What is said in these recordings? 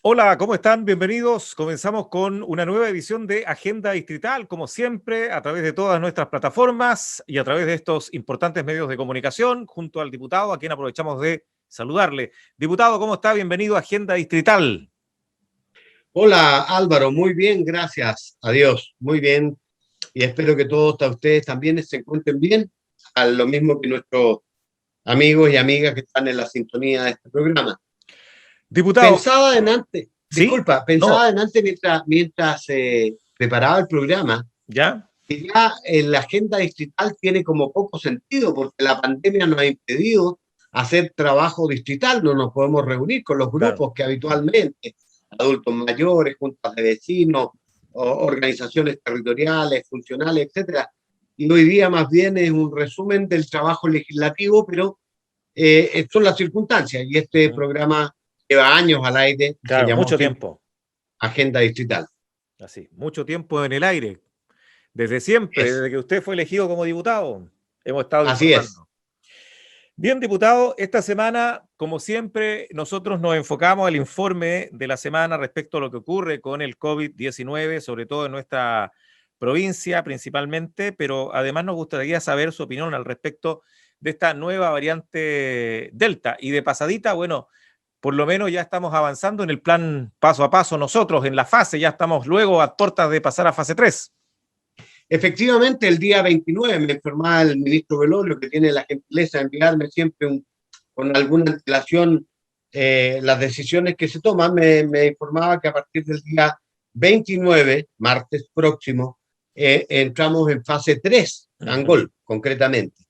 Hola, ¿cómo están? Bienvenidos. Comenzamos con una nueva edición de Agenda Distrital, como siempre, a través de todas nuestras plataformas y a través de estos importantes medios de comunicación, junto al diputado, a quien aprovechamos de saludarle. Diputado, ¿cómo está? Bienvenido a Agenda Distrital. Hola Álvaro, muy bien, gracias a Dios, muy bien. Y espero que todos ustedes también se encuentren bien, a lo mismo que nuestros amigos y amigas que están en la sintonía de este programa. Diputado, Pensaba adelante, ¿sí? disculpa, No, pensaba adelante mientras preparaba el programa, ¿ya? que ya en la agenda distrital tiene como poco sentido, porque la pandemia nos ha impedido hacer trabajo distrital, no nos podemos reunir con los Claro. grupos que habitualmente, adultos mayores, juntas de vecinos, organizaciones territoriales, funcionales, etcétera. Y hoy día más bien es un resumen del trabajo legislativo, pero son las circunstancias. Y este programa lleva años al aire y se Claro, llamó mucho siempre tiempo. Agenda Distrital. Así, mucho tiempo en el aire. Desde siempre, Es, desde que usted fue elegido como diputado, hemos estado así es. informando. Bien, diputado, esta semana, como siempre, nosotros nos enfocamos al informe de la semana respecto a lo que ocurre con el COVID-19, sobre todo en nuestra provincia principalmente, pero además nos gustaría saber su opinión al respecto de esta nueva variante Delta. Y de pasadita, bueno, por lo menos ya estamos avanzando en el plan paso a paso nosotros, en la fase, ya estamos luego a puertas de pasar a fase 3. Efectivamente, el día 29 me informaba el ministro Belolio, que tiene la gentileza de enviarme siempre con alguna antelación las decisiones que se toman. Me informaba que a partir del día 29, martes próximo, entramos en fase 3, Angol, concretamente,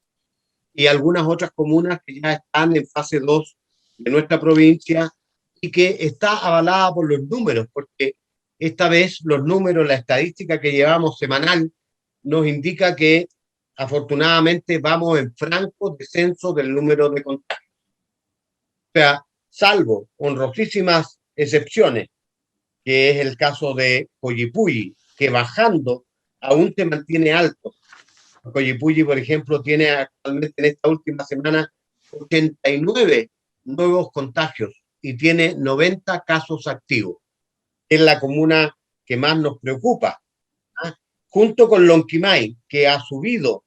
y algunas otras comunas que ya están en fase 2 de nuestra provincia y que está avalada por los números, porque esta vez los números, la estadística que llevamos semanal, nos indica que afortunadamente vamos en franco descenso del número de contagios. O sea, salvo honrosísimas excepciones, que es el caso de Coyipulli, que bajando aún se mantiene alto. Coyipulli, por ejemplo, tiene actualmente en esta última semana 89 nuevos contagios y tiene 90 casos activos. Es la comuna que más nos preocupa, ¿ah? Junto con Lonquimay, que ha subido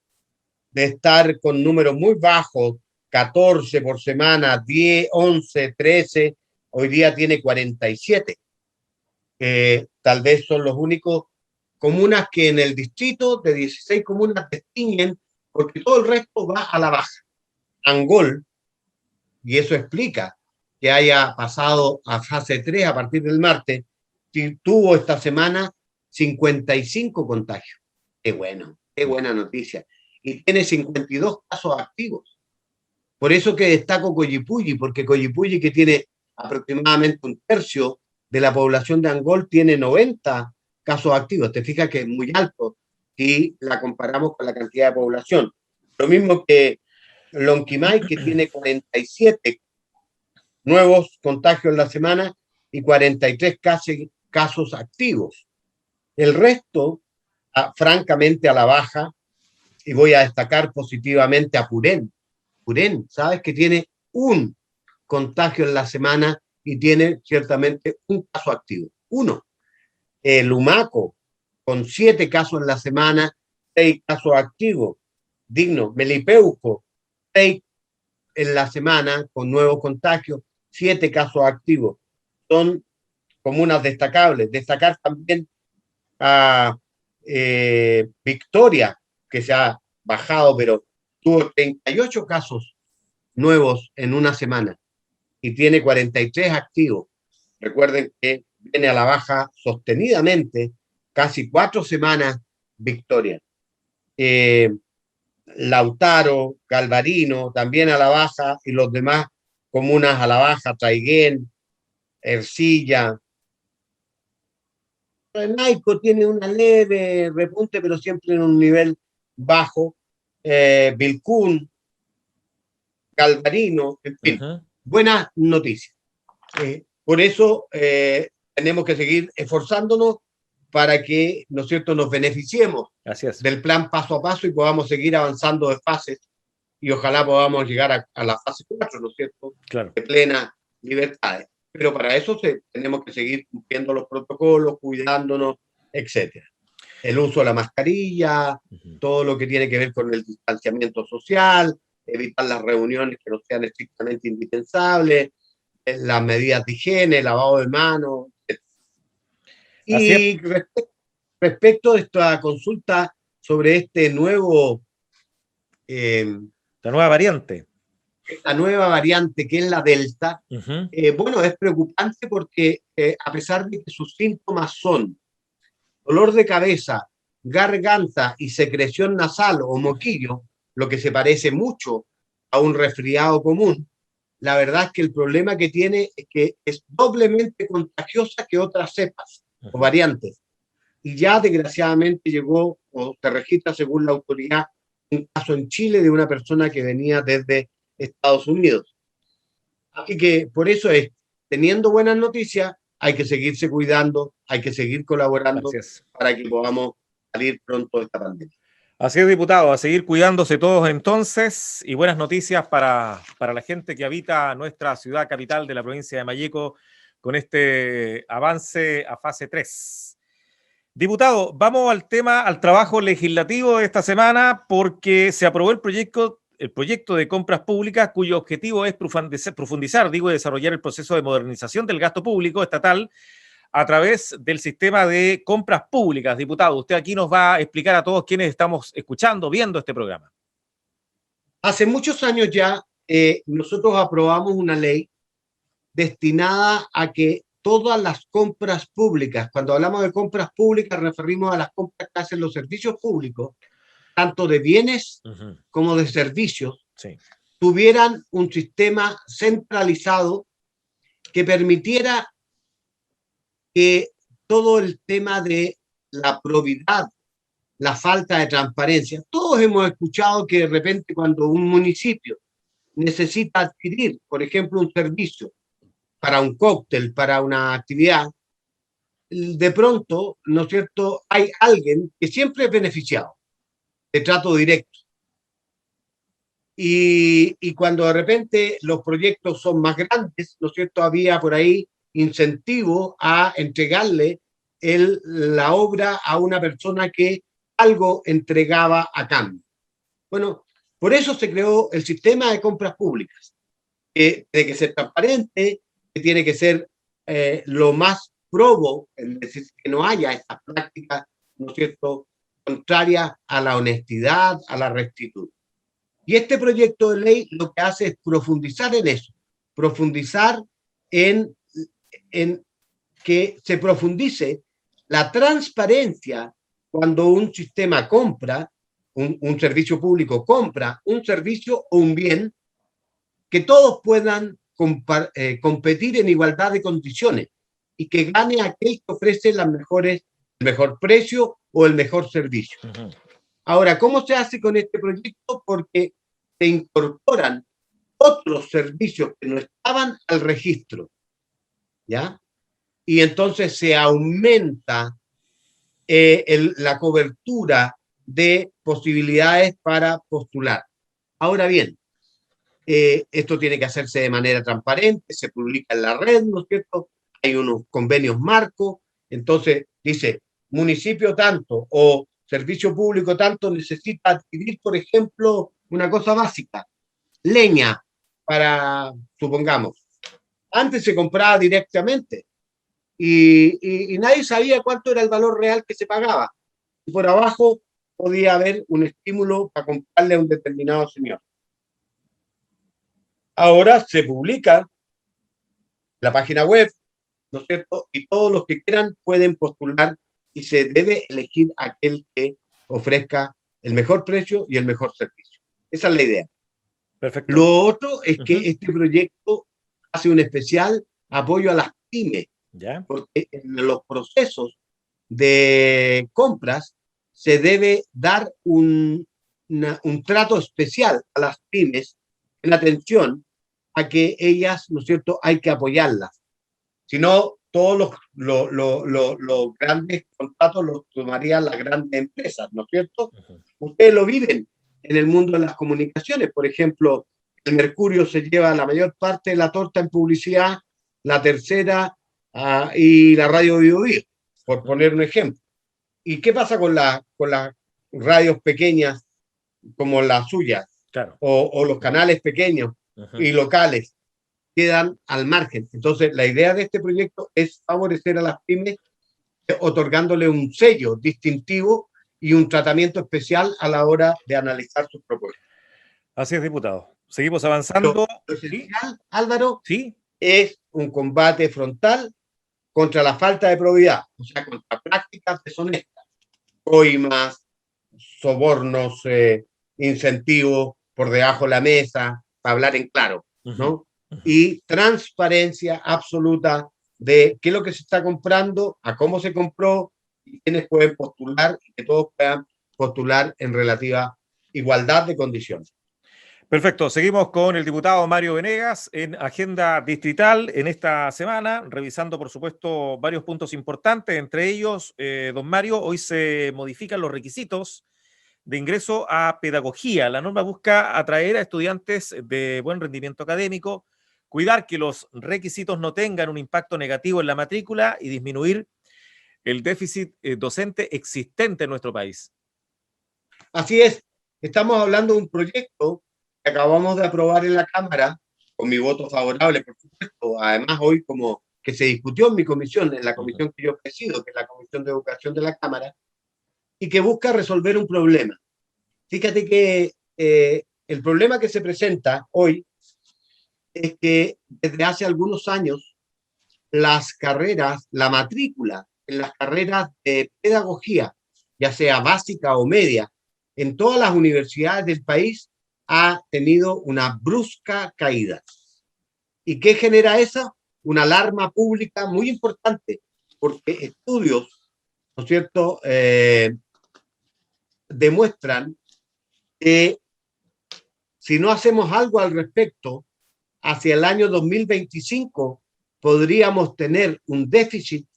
de estar con números muy bajos, 14 por semana, 10, 11, 13, hoy día tiene 47. Tal vez son los únicos comunas que en el distrito de 16 comunas distinguen, porque todo el resto va a la baja. Angol, y eso explica que haya pasado a fase 3 a partir del martes, tuvo esta semana 55 contagios. Qué bueno, qué buena noticia. Y tiene 52 casos activos. Por eso que destaco Coyipulli, porque Coyipulli, que tiene aproximadamente un tercio de la población de Angol, tiene 90 casos activos. Te fijas que es muy alto si la comparamos con la cantidad de población. Lo mismo que Lonquimay, que tiene 47 nuevos contagios en la semana y 43 casos activos. El resto, francamente, a la baja, y voy a destacar positivamente a Purén. Purén, ¿sabes? Que tiene un contagio en la semana y tiene ciertamente un caso activo. Uno. Lumaco, con 7 casos en la semana, 6 casos activos. Digno. Melipeuco, 6 en la semana con nuevos contagios, 7 casos activos. Son comunas destacables. Destacar también a Victoria, que se ha bajado, pero tuvo 38 casos nuevos en una semana y tiene 43 activos. Recuerden que viene a la baja sostenidamente casi 4 semanas Victoria. Eh, Lautaro, Galvarino, también a la baja, y los demás comunas a la baja, Traiguén, Ercilla. Naico tiene una leve repunte, pero siempre en un nivel bajo. Vilcún, Galvarino, en fin, buenas noticias. Por eso tenemos que seguir esforzándonos para que, ¿no es cierto?, nos beneficiemos Así es. del plan paso a paso y podamos seguir avanzando de fases y ojalá podamos llegar a la fase 4, ¿no es cierto?, Claro. de plena libertad. pero para eso tenemos que seguir cumpliendo los protocolos, cuidándonos, etcétera. El uso de la mascarilla, todo lo que tiene que ver con el distanciamiento social, evitar las reuniones que no sean estrictamente indispensables, las medidas de higiene, lavado de manos. Así es, Y respecto de esta consulta sobre este nuevo, la nueva variante. esta nueva variante que es la Delta, Uh-huh. bueno, es preocupante porque a pesar de que sus síntomas son dolor de cabeza, garganta y secreción nasal o moquillo, lo que se parece mucho a un resfriado común, la verdad es que el problema que tiene es que es doblemente contagiosa que otras cepas o variantes. Y ya desgraciadamente llegó o se registra según la autoridad un caso en Chile de una persona que venía desde Estados Unidos. Así que por eso es, teniendo buenas noticias, hay que seguirse cuidando, hay que seguir colaborando para que podamos salir pronto de esta pandemia. Así es, diputado, a seguir cuidándose todos entonces y buenas noticias para la gente que habita nuestra ciudad capital de la provincia de Malleco con este avance a fase 3. Diputado, vamos al tema, al trabajo legislativo de esta semana porque se aprobó el proyecto de compras públicas cuyo objetivo es profundizar, y desarrollar el proceso de modernización del gasto público estatal a través del sistema de compras públicas. Diputado, usted aquí nos va a explicar a todos quienes estamos escuchando, viendo este programa. Hace muchos años ya nosotros aprobamos una ley destinada a que todas las compras públicas, cuando hablamos de compras públicas referimos a las compras que hacen los servicios públicos, tanto de bienes como de servicios, tuvieran un sistema centralizado que permitiera que todo el tema de la probidad, la falta de transparencia, todos hemos escuchado que de repente cuando un municipio necesita adquirir, por ejemplo, un servicio para un cóctel, para una actividad, de pronto, ¿no es cierto?, hay alguien que siempre es beneficiado de trato directo. Y cuando de repente los proyectos son más grandes, ¿no es cierto?, había por ahí incentivo a entregarle la obra a una persona que algo entregaba a cambio. Bueno, por eso se creó el sistema de compras públicas, que tiene que ser transparente, que tiene que ser lo más probo, es decir, que no haya estas prácticas, ¿no es cierto?, contrarias a la honestidad, a la rectitud. Y este proyecto de ley lo que hace es profundizar en eso, profundizar en que se profundice la transparencia cuando un sistema compra, un servicio público compra un servicio o un bien, que todos puedan competir en igualdad de condiciones y que gane aquel que ofrece el mejor precio o el mejor servicio. Ahora, ¿cómo se hace con este proyecto? Porque se incorporan otros servicios que no estaban al registro, ¿ya? Y entonces se aumenta la cobertura de posibilidades para postular. Ahora bien, esto tiene que hacerse de manera transparente, se publica en la red, ¿no es cierto? Hay unos convenios marcos, entonces dice, municipio tanto o servicio público tanto necesita adquirir, por ejemplo, una cosa básica, leña para, supongamos, antes se compraba directamente y nadie sabía cuánto era el valor real que se pagaba. Y por abajo podía haber un estímulo para comprarle a un determinado señor. Ahora se publica la página web, ¿no es cierto? Y todos los que quieran pueden postular y se debe elegir aquel que ofrezca el mejor precio y el mejor servicio. Esa es la idea. Perfecto. Lo otro es que este proyecto hace un especial apoyo a las pymes, porque en los procesos de compras se debe dar un trato especial a las pymes en atención a que ellas, ¿no es cierto?, hay que apoyarlas. Si no, todos los grandes contratos los tomarían las grandes empresas, ¿no es cierto? Ustedes lo viven en el mundo de las comunicaciones. Por ejemplo, el Mercurio se lleva la mayor parte de la torta en publicidad La Tercera y la Radio Bio Bio, por poner un ejemplo. ¿Y qué pasa con las radios pequeñas como la suya Claro. o los canales pequeños y locales? Quedan al margen. Entonces, la idea de este proyecto es favorecer a las pymes otorgándole un sello distintivo y un tratamiento especial a la hora de analizar sus propuestas. Así es, diputado. Seguimos Pero avanzando. lo ¿Sí? esencial, Álvaro, ¿Sí? es un combate frontal contra la falta de probidad, o sea, contra prácticas deshonestas, coimas, sobornos, incentivos por debajo de la mesa, para hablar en claro, ¿no? Y transparencia absoluta de qué es lo que se está comprando, a cómo se compró y quiénes pueden postular y que todos puedan postular en relativa igualdad de condiciones. Perfecto, seguimos con el diputado Mario Venegas en Agenda Distrital en esta semana, revisando por supuesto varios puntos importantes, entre ellos, don Mario, hoy se modifican los requisitos de ingreso a pedagogía. La norma busca atraer a estudiantes de buen rendimiento académico, cuidar que los requisitos no tengan un impacto negativo en la matrícula y disminuir el déficit docente existente en nuestro país. Así es, estamos hablando de un proyecto que acabamos de aprobar en la Cámara, con mi voto favorable, por supuesto. Además, hoy como que se discutió en mi comisión, en la comisión que yo presido, que es la Comisión de Educación de la Cámara, y que busca resolver un problema. Fíjate que el problema que se presenta hoy es que desde hace algunos años las carreras, la matrícula en las carreras de pedagogía, ya sea básica o media, en todas las universidades del país ha tenido una brusca caída. ¿Y qué genera eso? Una alarma pública muy importante, porque estudios, ¿no es cierto?, demuestran que si no hacemos algo al respecto, hacia el año 2025 podríamos tener un déficit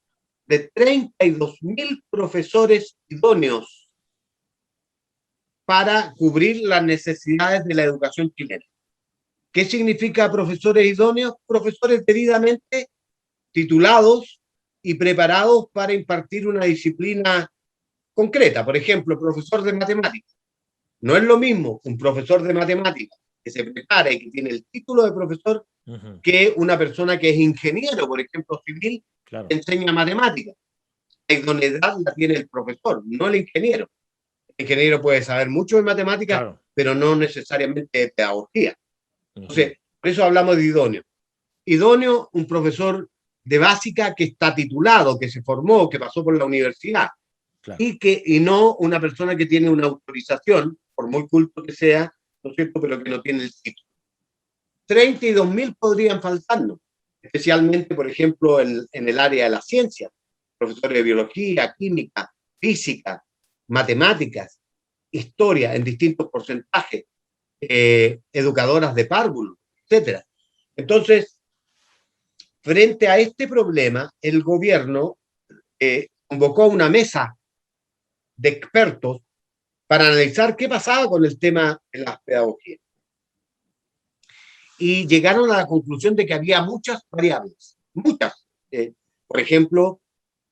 de 32.000 profesores idóneos para cubrir las necesidades de la educación chilena. ¿Qué significa profesores idóneos? Profesores debidamente titulados y preparados para impartir una disciplina concreta. Por ejemplo, profesor de matemáticas. No es lo mismo un profesor de matemáticas que se prepara y que tiene el título de profesor que una persona que es ingeniero, por ejemplo, civil, claro, que enseña matemáticas. La idoneidad la tiene el profesor, no el ingeniero. El ingeniero puede saber mucho de matemáticas, claro, pero no necesariamente de pedagogía. Entonces, por eso hablamos de idóneo. Idóneo, un profesor de básica que está titulado, que se formó, que pasó por la universidad, claro, y no una persona que tiene una autorización, por muy culto que sea, ¿no es cierto?, pero que no tiene el título. 32.000 podrían faltarnos, especialmente, por ejemplo, en el área de la ciencia, profesores de biología, química, física, matemáticas, historia en distintos porcentajes, educadoras de párvulo, etcétera. Entonces, frente a este problema, el gobierno convocó una mesa de expertos para analizar qué pasaba con el tema de las pedagogías. Y llegaron a la conclusión de que había muchas variables, muchas. Por ejemplo,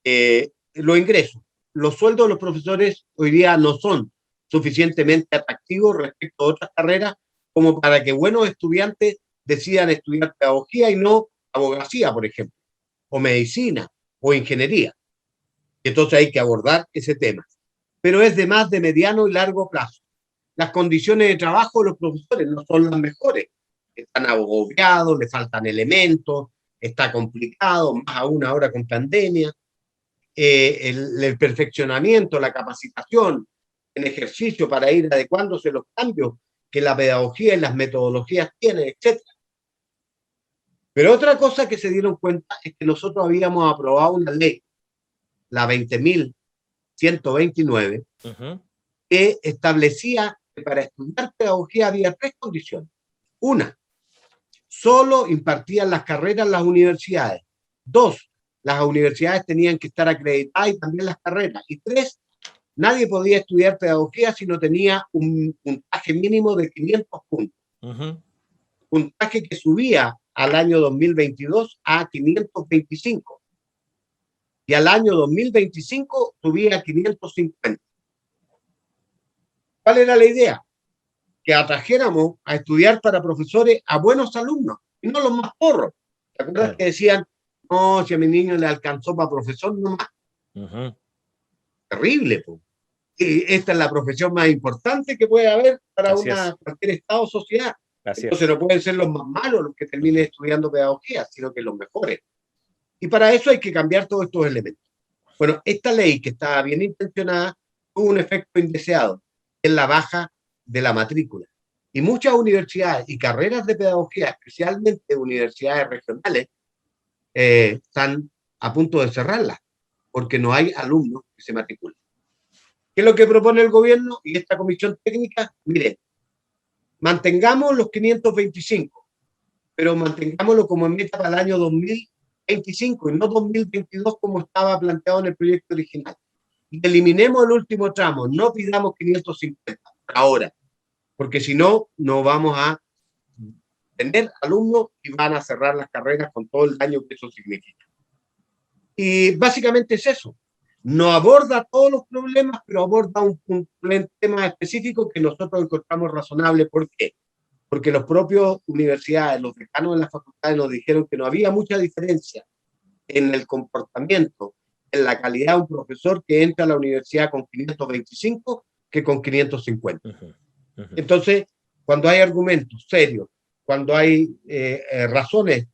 los ingresos. Los sueldos de los profesores hoy día no son suficientemente atractivos respecto a otras carreras como para que buenos estudiantes decidan estudiar pedagogía y no abogacía, por ejemplo, o medicina, o ingeniería. Entonces hay que abordar ese tema. Pero es de más de mediano y largo plazo. Las condiciones de trabajo de los profesores no son las mejores. Están agobiados, le faltan elementos, está complicado, más aún ahora con pandemia. El perfeccionamiento, la capacitación en ejercicio para ir adecuándose a los cambios que la pedagogía y las metodologías tienen, etc. Pero otra cosa que se dieron cuenta es que nosotros habíamos aprobado una ley, la 20.129, que establecía que para estudiar pedagogía había tres condiciones. Una, solo impartían las carreras las universidades. Dos, las universidades tenían que estar acreditadas y también las carreras. Y tres, nadie podía estudiar pedagogía si no tenía un puntaje mínimo de 500 puntos. Puntaje que subía al año 2022 a 525 y al año 2025 subía a 550. ¿Cuál era la idea? Que atrajéramos a estudiar para profesores a buenos alumnos y no los más porros. ¿Te acuerdas Claro. que decían, no, si a mi niño le alcanzó para profesor, no más? Terrible, pues. Y esta es la profesión más importante que puede haber para cualquier estado o sociedad. Así Entonces es. no pueden ser los más malos los que terminen estudiando pedagogía, sino que los mejores. Y para eso hay que cambiar todos estos elementos. Bueno, esta ley, que está bien intencionada, tuvo un efecto indeseado, en la baja de la matrícula. Y muchas universidades y carreras de pedagogía, especialmente universidades regionales, están a punto de cerrarlas, porque no hay alumnos que se matriculen. ¿Qué es lo que propone el gobierno y esta comisión técnica? Miren, mantengamos los 525, pero mantengámoslo como en meta para el año 2025 y no 2022 como estaba planteado en el proyecto original. Y eliminemos el último tramo, no pidamos 550 ahora, porque si no, no vamos a tener alumnos y van a cerrar las carreras con todo el daño que eso significa. Y básicamente es eso. No aborda todos los problemas, pero aborda un tema específico que nosotros encontramos razonable. ¿Por qué? Porque los propios universidades, los decanos de las facultades nos dijeron que no había mucha diferencia en el comportamiento, en la calidad de un profesor que entra a la universidad con 525 que con 550. Entonces, cuando hay argumentos serios, cuando hay razones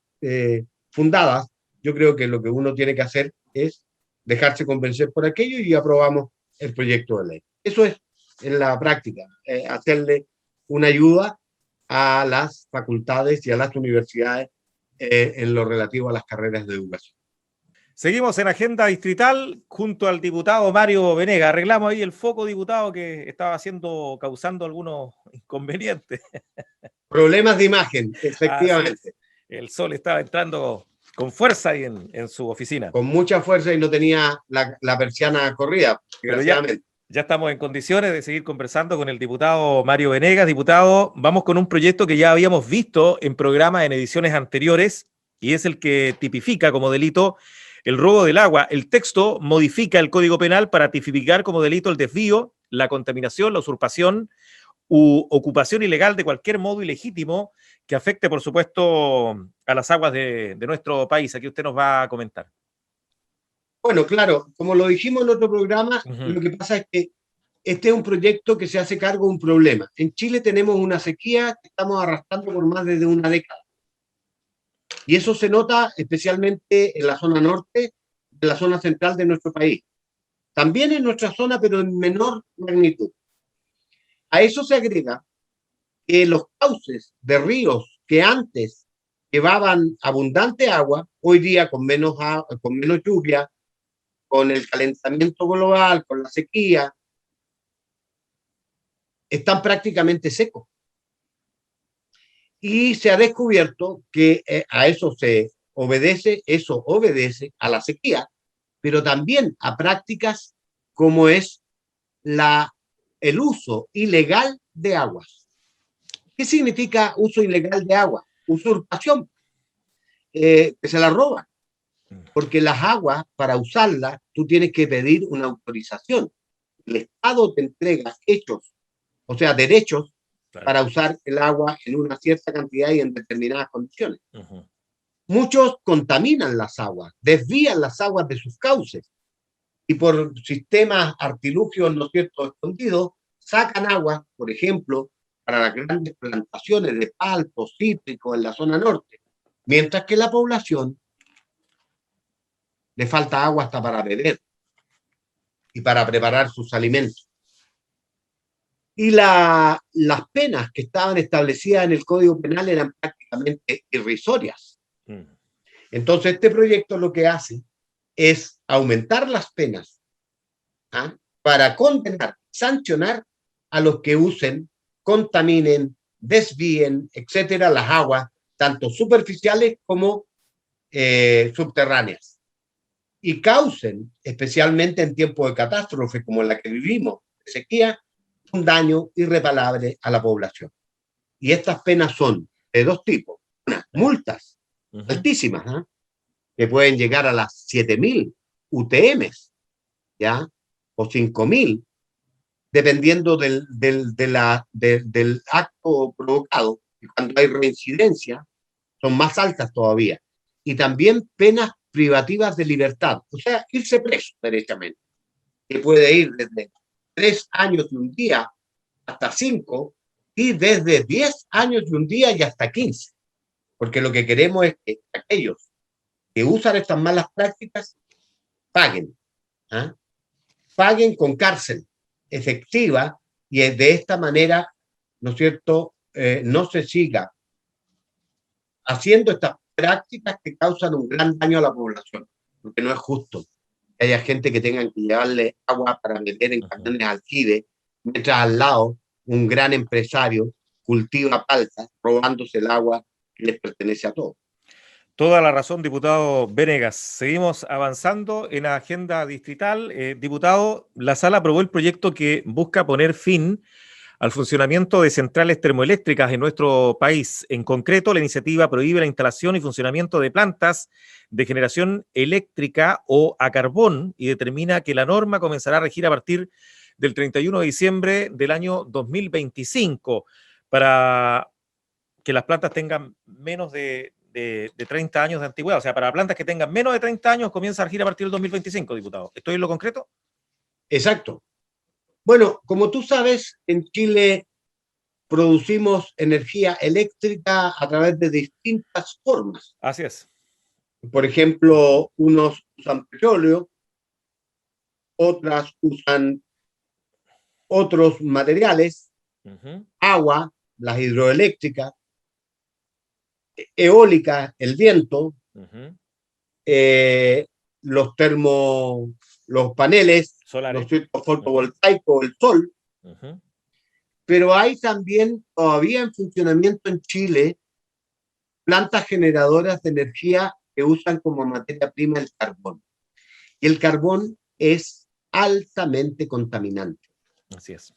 fundadas, yo creo que lo que uno tiene que hacer es dejarse convencer por aquello y aprobamos el proyecto de ley. Eso es, en la práctica, hacerle una ayuda a las facultades y a las universidades en lo relativo a las carreras de educación. Seguimos en Agenda Distrital junto al diputado Mario Venegas. Arreglamos ahí el foco, diputado, que estaba causando algunos inconvenientes. Problemas de imagen, efectivamente. El sol estaba entrando con fuerza ahí en su oficina. Con mucha fuerza y no tenía la persiana corrida, desgraciadamente. Ya estamos en condiciones de seguir conversando con el diputado Mario Venegas. Diputado, vamos con un proyecto que ya habíamos visto en programas en ediciones anteriores y es el que tipifica como delito el robo del agua. El texto modifica el Código Penal para tipificar como delito el desvío, la contaminación, la usurpación u ocupación ilegal de cualquier modo ilegítimo que afecte, por supuesto, a las aguas de nuestro país. Aquí usted nos va a comentar. Bueno, claro, como lo dijimos en otro programa, lo que pasa es que este es un proyecto que se hace cargo de un problema. En Chile tenemos una sequía que estamos arrastrando por más de una década. Y eso se nota especialmente en la zona norte, en la zona central de nuestro país. También en nuestra zona, pero en menor magnitud. A eso se agrega que los cauces de ríos que antes llevaban abundante agua, hoy día con menos lluvia, con el calentamiento global, con la sequía, están prácticamente secos. Y se ha descubierto que a eso obedece a la sequía, pero también a prácticas como es el uso ilegal de aguas. ¿Qué significa uso ilegal de agua? Usurpación, que se la roban. Porque las aguas, para usarlas, tú tienes que pedir una autorización. El Estado te entrega derechos para usar el agua en una cierta cantidad y en determinadas condiciones. Muchos contaminan las aguas, desvían las aguas de sus cauces y por sistemas artilugios, ¿no es cierto?, escondidos, sacan agua, por ejemplo, para las grandes plantaciones de paltos cítricos en la zona norte, mientras que la población le falta agua hasta para beber y para preparar sus alimentos. Y las penas que estaban establecidas en el Código Penal eran prácticamente irrisorias. Entonces, este proyecto lo que hace es aumentar las penas para condenar, sancionar a los que usen, contaminen, desvíen, etcétera, las aguas, tanto superficiales como subterráneas. Y causen, especialmente en tiempos de catástrofe como la que vivimos, de sequía, un daño irreparable a la población. Y estas penas son de dos tipos. multas altísimas, ¿eh? Que pueden llegar a las 7.000 UTMs, ¿ya? O 5.000, dependiendo del acto provocado. Y cuando hay reincidencia, son más altas todavía. Y también penas privativas de libertad, o sea, irse preso derechamente, que puede ir desde 3 años y un día hasta 5, y desde 10 años y un día y hasta 15. Porque lo que queremos es que aquellos que usan estas malas prácticas paguen, ¿eh? Paguen con cárcel efectiva, y de esta manera, ¿no es cierto?, no se siga haciendo estas prácticas que causan un gran daño a la población, porque no es justo que haya gente que tengan que llevarle agua para meter en camiones alquide, mientras al lado un gran empresario cultiva paltas, robándose el agua que les pertenece a todos. Toda la razón, diputado Venegas. Seguimos avanzando en la agenda distrital. Diputado, la sala aprobó el proyecto que busca poner fin al funcionamiento de centrales termoeléctricas en nuestro país. En concreto, la iniciativa prohíbe la instalación y funcionamiento de plantas de generación eléctrica o a carbón y determina que la norma comenzará a regir a partir del 31 de diciembre del año 2025 para que las plantas tengan menos de 30 años de antigüedad. O sea, para plantas que tengan menos de 30 años comienza a regir a partir del 2025, diputado. ¿Estoy en lo concreto? Exacto. Bueno, como tú sabes, en Chile producimos energía eléctrica a través de distintas formas. Así es. Por ejemplo, unos usan petróleo, otras usan otros materiales, agua, las hidroeléctricas, eólica, el viento, los paneles, solares, los fotovoltaicos, el sol. Pero hay también todavía en funcionamiento en Chile plantas generadoras de energía que usan como materia prima el carbón. Y el carbón es altamente contaminante. Así es.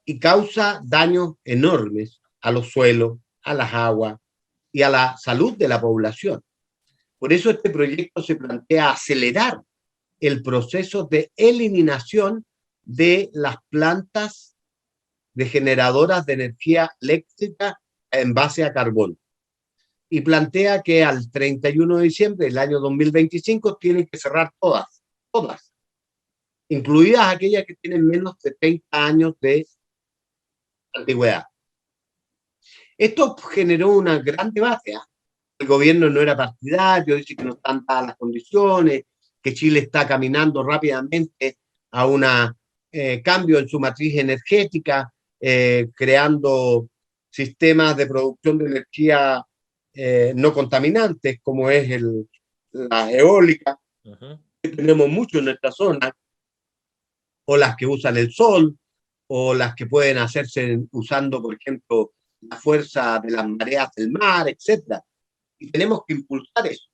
Y causa daños enormes a los suelos, a las aguas y a la salud de la población. Por eso este proyecto se plantea acelerar el proceso de eliminación de las plantas de generadoras de energía eléctrica en base a carbón. Y plantea que al 31 de diciembre del año 2025 tienen que cerrar todas, incluidas aquellas que tienen menos de 30 años de antigüedad. Esto generó un gran debate. El gobierno no era partidario, dice que no están dadas las condiciones, que Chile está caminando rápidamente a un cambio en su matriz energética, creando sistemas de producción de energía no contaminantes, como es la eólica, que tenemos mucho en nuestra zona, o las que usan el sol, o las que pueden hacerse usando, por ejemplo, la fuerza de las mareas del mar, etcétera. Y tenemos que impulsar eso.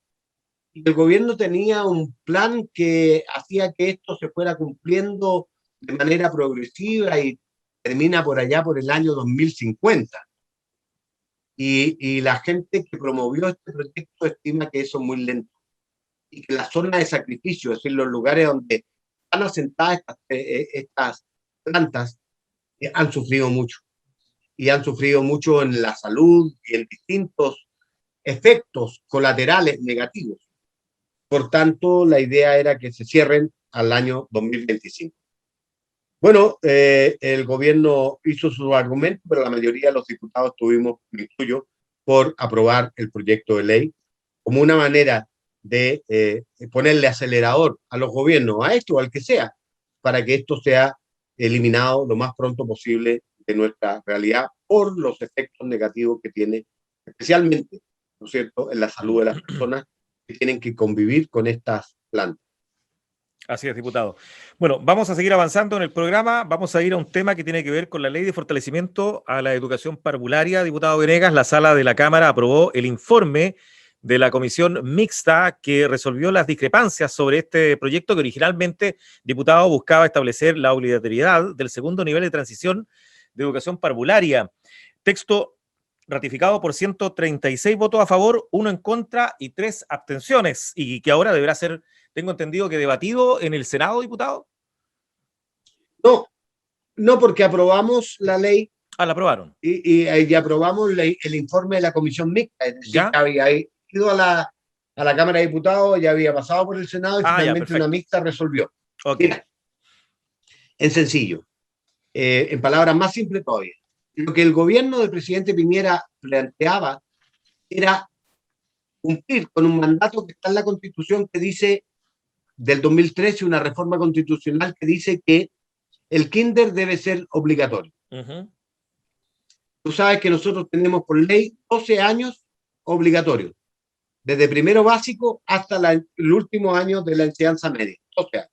Y el gobierno tenía un plan que hacía que esto se fuera cumpliendo de manera progresiva y termina por allá por el año 2050. Y la gente que promovió este proyecto estima que eso es muy lento y que la zona de sacrificio, es decir, los lugares donde están asentadas estas plantas, han sufrido mucho. Y han sufrido mucho en la salud y en distintos efectos colaterales negativos. Por tanto, la idea era que se cierren al año 2025. Bueno, el gobierno hizo su argumento, pero la mayoría de los diputados tuvimos, me incluyo, por aprobar el proyecto de ley como una manera de ponerle acelerador a los gobiernos, a esto o al que sea, para que esto sea eliminado lo más pronto posible de nuestra realidad por los efectos negativos que tiene, especialmente, ¿no es cierto?, en la salud de las personas que tienen que convivir con estas plantas. Así es, diputado. Bueno, vamos a seguir avanzando en el programa. Vamos a ir a un tema que tiene que ver con la ley de fortalecimiento a la educación parvularia. Diputado Venegas, la sala de la Cámara aprobó el informe de la comisión mixta que resolvió las discrepancias sobre este proyecto que originalmente, diputado, buscaba establecer la obligatoriedad del segundo nivel de transición de educación parvularia. Texto ratificado por 136 votos a favor, 1 en contra y 3 abstenciones, y que ahora deberá ser, tengo entendido, que debatido en el Senado, diputado. No, no, porque aprobamos la ley. La aprobaron. Y aprobamos el informe de la comisión mixta, es decir, ¿Ya? que había ido a la Cámara de Diputados, ya había pasado por el Senado y finalmente una mixta resolvió. Okay. Mira, en sencillo, en palabras más simples todavía, lo que el gobierno del presidente Piñera planteaba era cumplir con un mandato que está en la Constitución que dice, del 2013, una reforma constitucional que dice que el kinder debe ser obligatorio. Tú sabes que nosotros tenemos por ley 12 años obligatorios, desde primero básico hasta el último año de la enseñanza media. 12 años.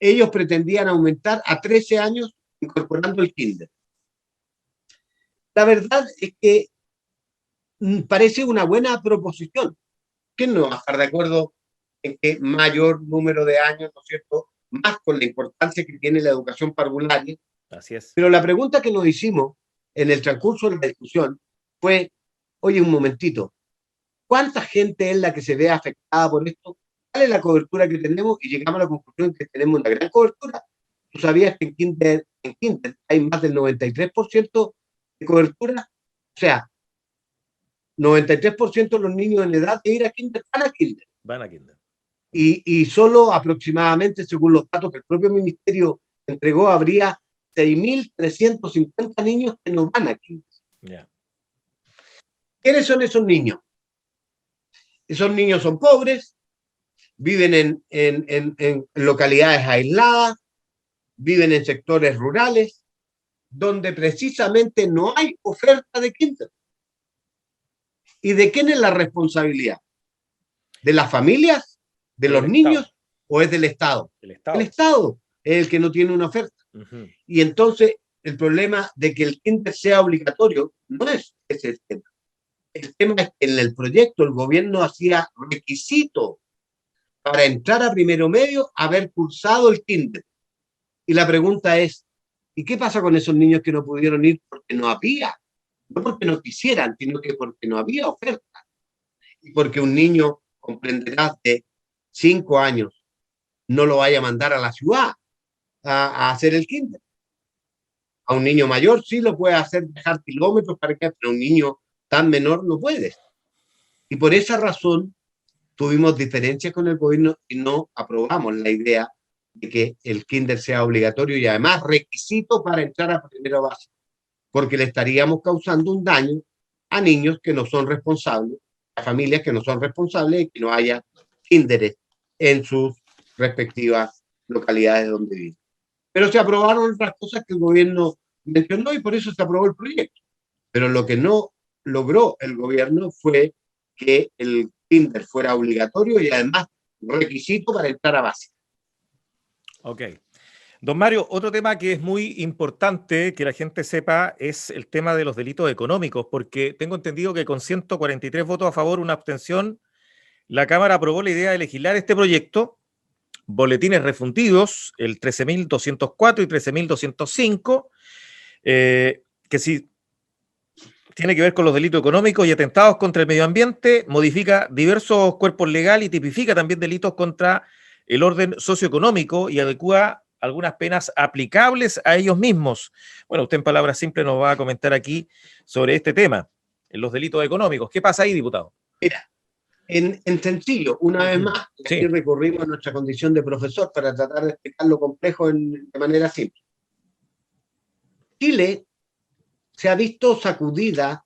Ellos pretendían aumentar a 13 años incorporando el kinder. La verdad es que parece una buena proposición. ¿Quién no va a estar de acuerdo en que mayor número de años, ¿no es cierto?, más con la importancia que tiene la educación parvularia? Así es. Pero la pregunta que nos hicimos en el transcurso de la discusión fue, oye, un momentito, ¿cuánta gente es la que se ve afectada por esto? ¿Cuál es la cobertura que tenemos? Y llegamos a la conclusión que tenemos una gran cobertura. ¿Tú sabías que en kinder hay más del 93% de cobertura? O sea, 93% de los niños en edad de ir a kinder van a kinder. Van a kinder. Y solo aproximadamente, según los datos que el propio ministerio entregó, habría 6.350 niños que no van a kinder. Yeah. ¿Quiénes son esos niños? Esos niños son pobres, viven en localidades aisladas, viven en sectores rurales, donde precisamente no hay oferta de kinder. ¿Y de quién es la responsabilidad? ¿De las familias? ¿De los niños? ¿O es del Estado? El Estado es el que no tiene una oferta. Y entonces el problema de que el kinder sea obligatorio no es ese el tema. El tema es que en el proyecto el gobierno hacía requisito para entrar a primero medio haber cursado el kinder. Y la pregunta es, ¿y qué pasa con esos niños que no pudieron ir porque no había? No porque no quisieran, sino que porque no había oferta. Y porque un niño, comprenderás, de 5 años no lo vaya a mandar a la ciudad a hacer el kinder. A un niño mayor sí lo puede hacer dejar kilómetros para que, pero un niño tan menor no puede. Y por esa razón tuvimos diferencias con el gobierno y no aprobamos la idea de que el kinder sea obligatorio y además requisito para entrar a primero básico, porque le estaríamos causando un daño a niños que no son responsables, a familias que no son responsables y que no haya kinderes en sus respectivas localidades donde viven. Pero se aprobaron otras cosas que el gobierno mencionó y por eso se aprobó el proyecto. Pero lo que no logró el gobierno fue que el kinder fuera obligatorio y además requisito para entrar a básica. Ok. Don Mario, otro tema que es muy importante que la gente sepa es el tema de los delitos económicos, porque tengo entendido que con 143 votos a favor, una abstención, la Cámara aprobó la idea de legislar este proyecto, boletines refundidos, el 13.204 y 13.205, que sí tiene que ver con los delitos económicos y atentados contra el medio ambiente, modifica diversos cuerpos legales y tipifica también delitos contra el orden socioeconómico y adecua algunas penas aplicables a ellos mismos. Bueno, usted en palabras simples nos va a comentar aquí sobre este tema, en los delitos económicos. ¿Qué pasa ahí, diputado? Mira, en sencillo, una vez más, sí, aquí recurrimos a nuestra condición de profesor para tratar de explicar lo complejo de manera simple. Chile se ha visto sacudida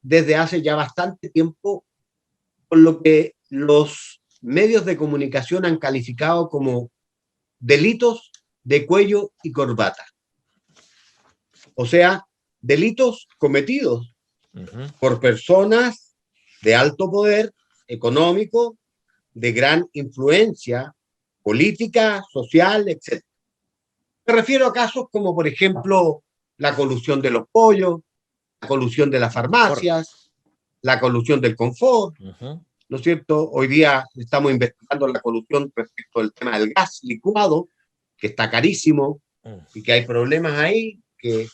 desde hace ya bastante tiempo por lo que los medios de comunicación han calificado como delitos de cuello y corbata. O sea, delitos cometidos por personas de alto poder económico, de gran influencia política, social, etc. Me refiero a casos como, por ejemplo, la colusión de los pollos, la colusión de las farmacias, la colusión del confort, ¿no es cierto? Hoy día estamos investigando la colusión respecto al tema del gas licuado, que está carísimo y que hay problemas ahí, que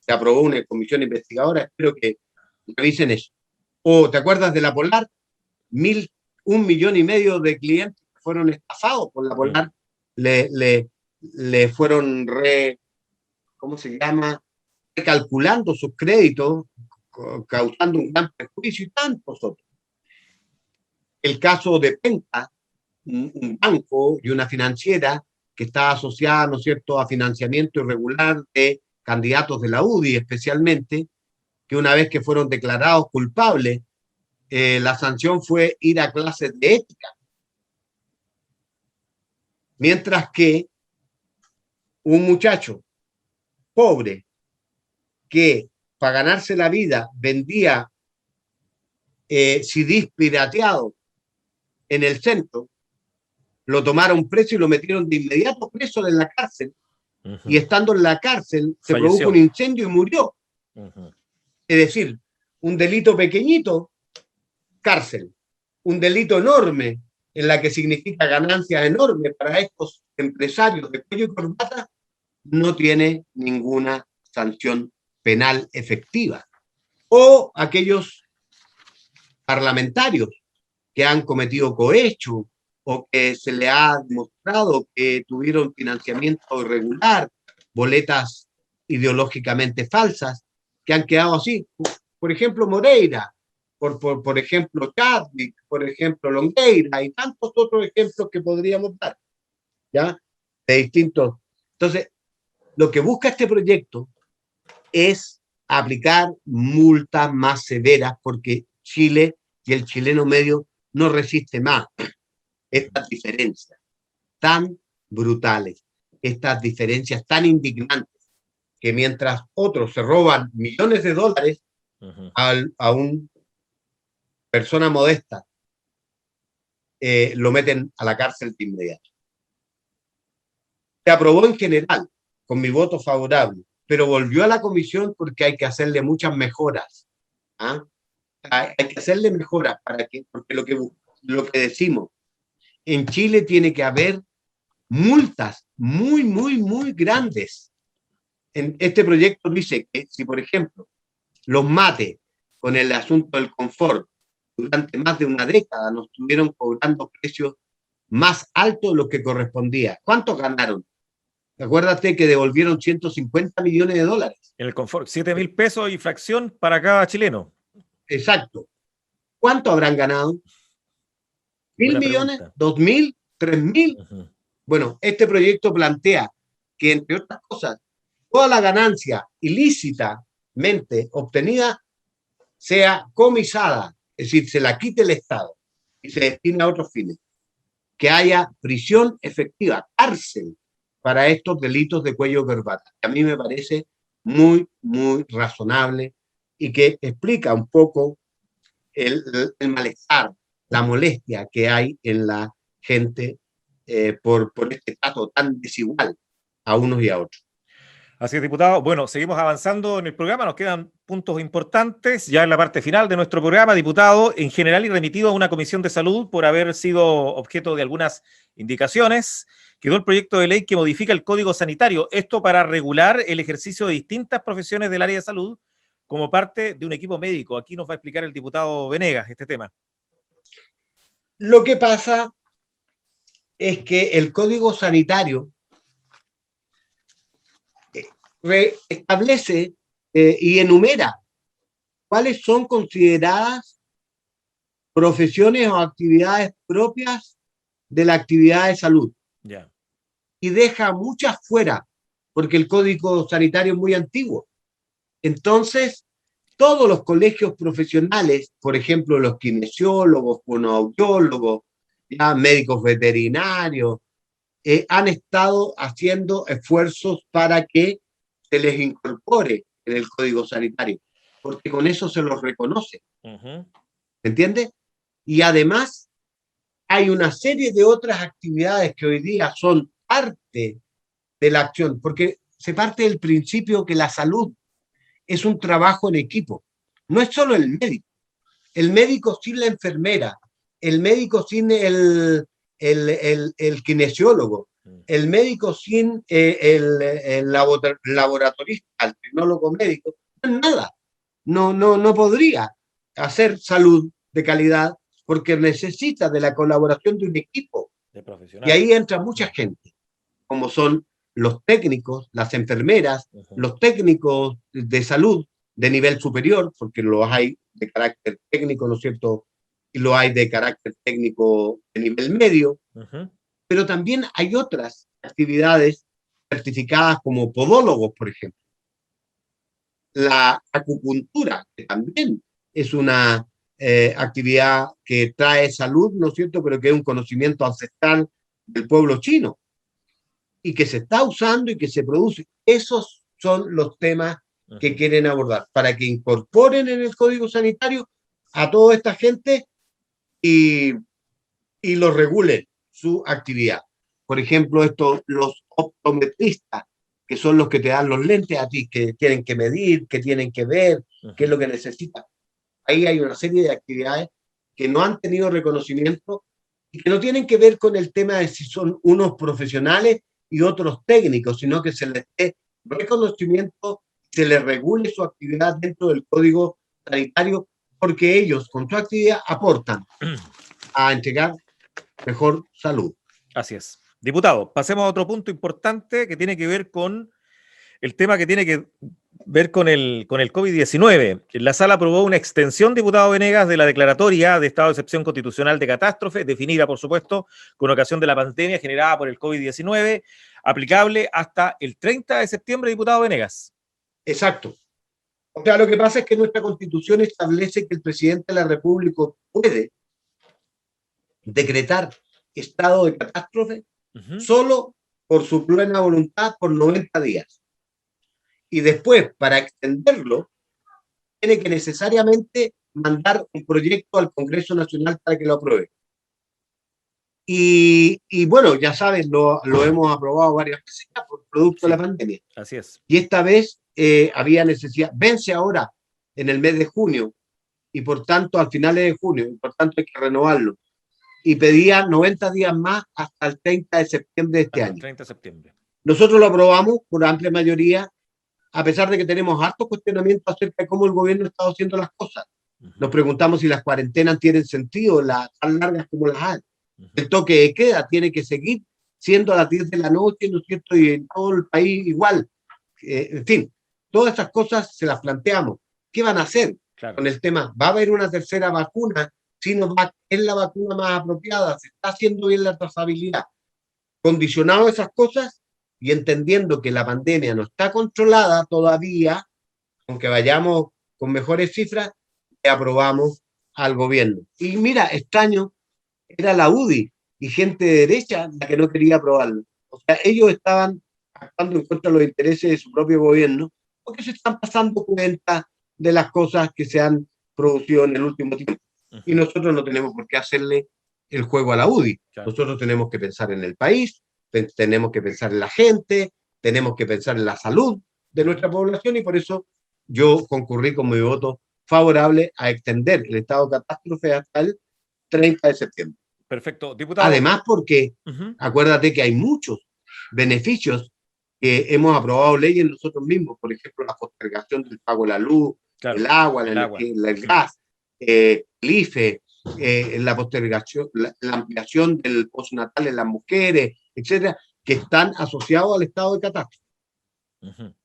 se aprobó una comisión investigadora, espero que revisen eso. O, ¿te acuerdas de la Polar? 1,5 millones de clientes fueron estafados por la Polar, le fueron ¿cómo se llama? Recalculando sus créditos, causando un gran perjuicio y tantos otros. El caso de Penta, un banco y una financiera que está asociada, ¿no es cierto?, a financiamiento irregular de candidatos de la UDI especialmente, que una vez que fueron declarados culpables, la sanción fue ir a clases de ética. Mientras que un muchacho pobre que para ganarse la vida vendía CDs pirateados en el centro, lo tomaron preso y lo metieron de inmediato preso en la cárcel. Y estando en la cárcel se produjo un incendio y murió. Es decir, un delito pequeñito, cárcel. Un delito enorme, en la que significa ganancias enormes para estos empresarios de cuello y corbata, no tiene ninguna sanción penal efectiva. O aquellos parlamentarios que han cometido cohecho o que se le ha demostrado que tuvieron financiamiento irregular, boletas ideológicamente falsas, que han quedado así. Por ejemplo, Moreira, por ejemplo, Chadwick, por ejemplo, Longueira, y tantos otros ejemplos que podríamos dar, ¿ya? De distintos. Entonces, lo que busca este proyecto es aplicar multas más severas porque Chile y el chileno medio no resiste más estas diferencias tan brutales, estas diferencias tan indignantes, que mientras otros se roban millones de dólares a una persona modesta, lo meten a la cárcel de inmediato. Se aprobó en general, con mi voto favorable, pero volvió a la comisión porque hay que hacerle muchas mejoras. ¿Ah? Hay que hacerle mejoras para que, porque lo que decimos, en Chile tiene que haber multas muy, muy, muy grandes. En este proyecto dice que si, por ejemplo, los mates con el asunto del confort durante más de una década nos estuvieron cobrando precios más altos de lo que correspondía. ¿Cuánto ganaron? Acuérdate que devolvieron 150 millones de dólares. En el confort, 7.000 pesos y fracción para cada chileno. Exacto. ¿Cuánto habrán ganado? ¿1.000 millones? ¿2.000? ¿3.000? Bueno, este proyecto plantea que, entre otras cosas, toda la ganancia ilícitamente obtenida sea comisada, es decir, se la quite el Estado y se destine a otros fines. Que haya prisión efectiva, cárcel, para estos delitos de cuello de corbata. A mí me parece muy, muy razonable y que explica un poco el malestar, la molestia que hay en la gente por este trato tan desigual a unos y a otros. Así es, diputado. Bueno, seguimos avanzando en el programa, nos quedan puntos importantes ya en la parte final de nuestro programa, diputado, en general y remitido a una comisión de salud por haber sido objeto de algunas indicaciones. Quedó el proyecto de ley que modifica el Código Sanitario, esto para regular el ejercicio de distintas profesiones del área de salud como parte de un equipo médico. Aquí nos va a explicar el diputado Venegas este tema. Lo que pasa es que el Código Sanitario establece y enumera cuáles son consideradas profesiones o actividades propias de la actividad de salud. Yeah. Y deja muchas fuera, porque el Código Sanitario es muy antiguo. Entonces, todos los colegios profesionales, por ejemplo, los kinesiólogos, fonoaudiólogos, ya médicos veterinarios, han estado haciendo esfuerzos para que se les incorpore en el Código Sanitario, porque con eso se los reconoce. ¿Entiendes? Y además hay una serie de otras actividades que hoy día son parte de la acción, porque se parte del principio que la salud es un trabajo en equipo. No es solo el médico sin la enfermera, el médico sin el kinesiólogo, El médico sin el laboratorista, el tecnólogo médico, no es nada. No podría hacer salud de calidad porque necesita de la colaboración de un equipo. De Y ahí entra mucha gente, como son los técnicos, las enfermeras, los técnicos de salud de nivel superior, porque los hay de carácter técnico, ¿no es cierto? Y lo hay de carácter técnico de nivel medio, pero también hay otras actividades certificadas como podólogos, por ejemplo. La acupuntura, que también es una actividad que trae salud, ¿no es cierto?, pero que es un conocimiento ancestral del pueblo chino y que se está usando y que se produce. Esos son los temas que quieren abordar para que incorporen en el Código Sanitario a toda esta gente y lo regulen su actividad. Por ejemplo, los optometristas, que son los que te dan los lentes a ti, que tienen que medir, que tienen que ver, qué es lo que necesitan. Ahí hay una serie de actividades que no han tenido reconocimiento y que no tienen que ver con el tema de si son unos profesionales y otros técnicos, sino que se les dé reconocimiento, se les regule su actividad dentro del Código Sanitario, porque ellos con su actividad aportan a entregar mejor salud. Así es. Diputado, pasemos a otro punto importante que tiene que ver con el tema que tiene que ver con el COVID-19. La sala aprobó una extensión, diputado Venegas, de la declaratoria de estado de excepción constitucional de catástrofe, definida, por supuesto, con ocasión de la pandemia generada por el COVID-19, aplicable hasta el 30 de septiembre, diputado Venegas. Exacto. O sea, lo que pasa es que nuestra Constitución establece que el presidente de la República puede decretar estado de catástrofe solo por su plena voluntad por 90 días. Y después, para extenderlo, tiene que necesariamente mandar un proyecto al Congreso Nacional para que lo apruebe. Y bueno, ya sabes, lo hemos aprobado varias veces ya por producto de la pandemia. Así es. Y esta vez había necesidad, vence ahora en el mes de junio, y por tanto, al final de junio, y por tanto hay que renovarlo. Y pedía 90 días más hasta el 30 de septiembre de este año. 30 de septiembre. Nosotros lo aprobamos por amplia mayoría, a pesar de que tenemos hartos cuestionamientos acerca de cómo el gobierno está haciendo las cosas. Nos preguntamos si las cuarentenas tienen sentido, tan largas como las hay. El toque de queda tiene que seguir siendo a las 10 de la noche, ¿no es cierto? Y en todo el país igual. En fin, todas esas cosas se las planteamos. ¿Qué van a hacer con el tema? ¿Va a haber una tercera vacuna? Sinovac es la vacuna más apropiada, se está haciendo bien la trazabilidad. Condicionado a esas cosas y entendiendo que la pandemia no está controlada todavía, aunque vayamos con mejores cifras, le aprobamos al gobierno. Y mira, extraño, era la UDI y gente de derecha la que no quería aprobarlo. O sea, ellos estaban actuando en contra de los intereses de su propio gobierno porque se están pasando cuenta de las cosas que se han producido en el último tiempo. Y nosotros no tenemos por qué hacerle el juego a la UDI. Nosotros tenemos que pensar en el país, tenemos que pensar en la gente, tenemos que pensar en la salud de nuestra población y por eso yo concurrí con mi voto favorable a extender el estado de catástrofe hasta el 30 de septiembre. Perfecto, diputado. Además, porque acuérdate que hay muchos beneficios que hemos aprobado leyes nosotros mismos, por ejemplo, la postergación del pago de la luz, el agua, el gas, el IFE, la postergación, la ampliación del postnatal en las mujeres, etcétera, que están asociados al estado de catástrofe.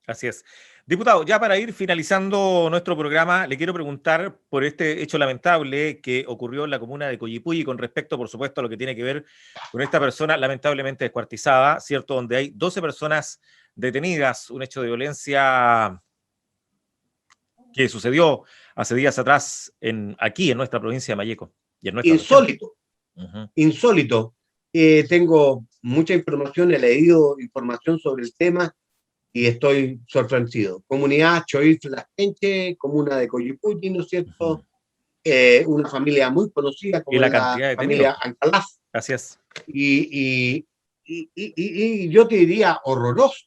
Así es. Diputado, ya para ir finalizando nuestro programa, le quiero preguntar por este hecho lamentable que ocurrió en la comuna de Coyipulli con respecto, por supuesto, a lo que tiene que ver con esta persona lamentablemente descuartizada, ¿cierto? Donde hay 12 personas detenidas, un hecho de violencia que sucedió hace días atrás aquí en nuestra provincia de Malleco. Y en nuestra insólito, insólito. Tengo mucha información, he leído información sobre el tema y estoy sorprendido. Comunidad Choif Laskenche, comuna de Coyipulli, ¿no es cierto? Una familia muy conocida como la familia Ancalaf. Así es. Y yo te diría horroroso.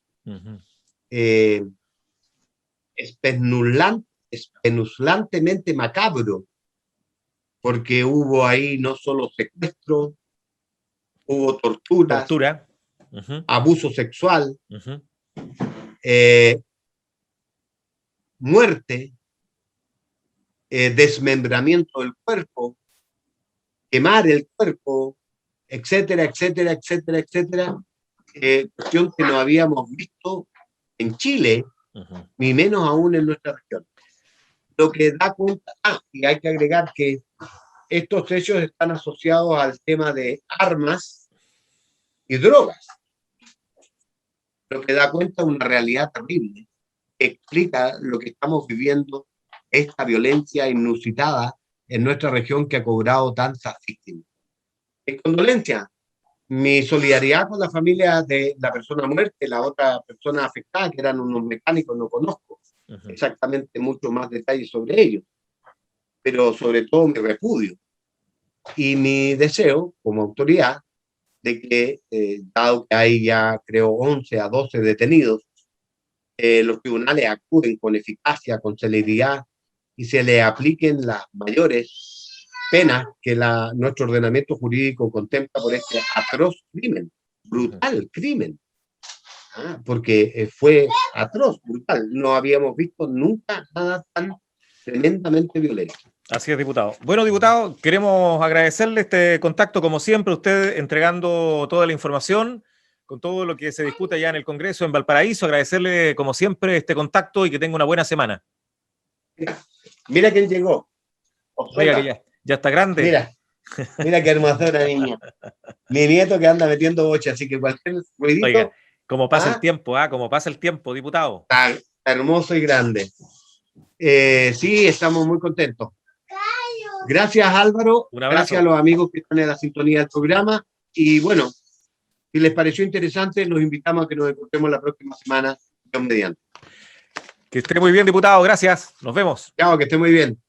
Espeluznantemente macabro, porque hubo ahí no solo secuestro, hubo tortura, abuso sexual, Ujú. Muerte, desmembramiento del cuerpo, quemar el cuerpo, etcétera, etcétera, etcétera, etcétera. Cuestión que no habíamos visto en Chile, ni menos aún en nuestra región. Lo que da cuenta, y hay que agregar que estos hechos están asociados al tema de armas y drogas, lo que da cuenta de una realidad terrible, que explica lo que estamos viviendo, esta violencia inusitada en nuestra región que ha cobrado tantas víctimas. En condolencia, mi solidaridad con la familia de la persona muerta, la otra persona afectada, que eran unos mecánicos, no conozco exactamente mucho más detalles sobre ellos, pero sobre todo mi repudio y mi deseo como autoridad de que, dado que hay ya creo 11 a 12 detenidos, los tribunales acuden con eficacia, con celeridad y se le apliquen las mayores penas que nuestro ordenamiento jurídico contempla por este atroz crimen, brutal crimen. Porque fue atroz, brutal. No habíamos visto nunca nada tan tremendamente violento. Así es, diputado. Bueno, diputado, queremos agradecerle este contacto, como siempre, usted entregando toda la información con todo lo que se discute allá en el Congreso, en Valparaíso. Agradecerle, como siempre, este contacto y que tenga una buena semana. Mira quién llegó. Oiga, que ya está grande. Mira qué hermosura, niña. Mi nieto que anda metiendo boche, así que cualquier ruidito. Oiga, como pasa el tiempo, como pasa el tiempo, diputado. Tan hermoso y grande. Sí, estamos muy contentos. Gracias, Álvaro. Un abrazo. Gracias a los amigos que están en la sintonía del programa. Y bueno, si les pareció interesante, los invitamos a que nos encontremos la próxima semana, Dios mediante. Que esté muy bien, diputado. Gracias. Nos vemos. Chao, que esté muy bien.